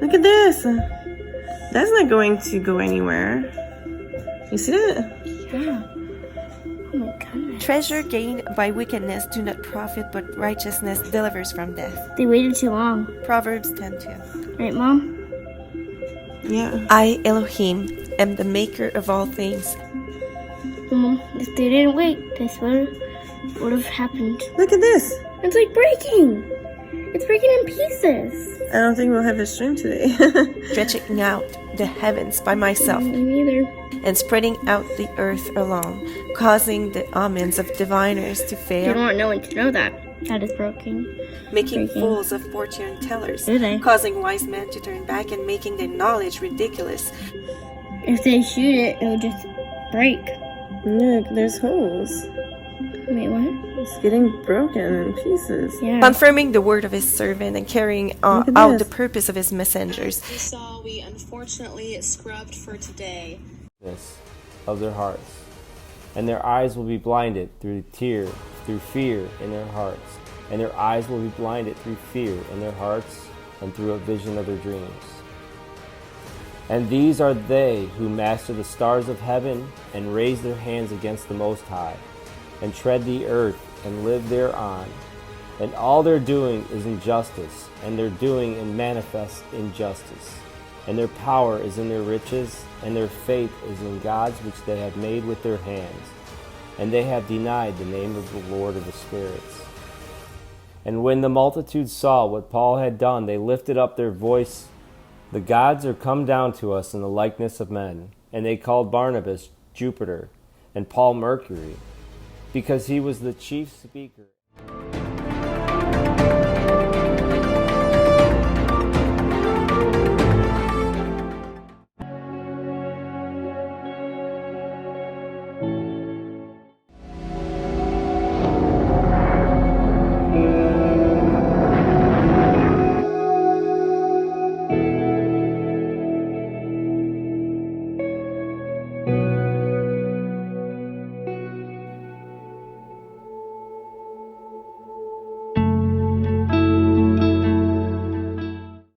Look at this. That's not going to go anywhere. You see that? Yeah. Oh my goodness. Treasure gained by wickedness do not profit, but righteousness delivers from death. They waited too long. Proverbs 10:2. Right, Mom? Yeah. I, Elohim, am the maker of all things. Mom, if they didn't wait, this would have happened. Look at this. It's like breaking. It's breaking in pieces. I don't think we'll have a stream today. Stretching out the heavens by myself, Me neither. and spreading out the earth alone, causing the omens of diviners to You fail, don't want no one to know that. That is broken. making breaking. fools of fortune tellers, Do they? causing wise men to turn back and making their knowledge ridiculous. If they shoot it, it'll just break. Look, there's holes. Wait, what? It's getting broken in pieces. Yeah. Confirming the word of his servant and carrying Look at out this. the purpose of his messengers. This all we unfortunately scrubbed for today. Of their hearts, and their eyes will be blinded through fear in their hearts, and their eyes will be blinded through fear in their hearts, and through a vision of their dreams. And these are they who master the stars of heaven, and raise their hands against the Most High, and tread the earth, and live thereon. And all their doing is injustice, and their doing in manifest injustice. And their power is in their riches, and their faith is in gods which they have made with their hands. And they have denied the name of the Lord of the spirits. And when the multitude saw what Paul had done, they lifted up their voice. The gods are come down to us in the likeness of men. And they called Barnabas Jupiter, and Paul Mercury, because he was the chief speaker.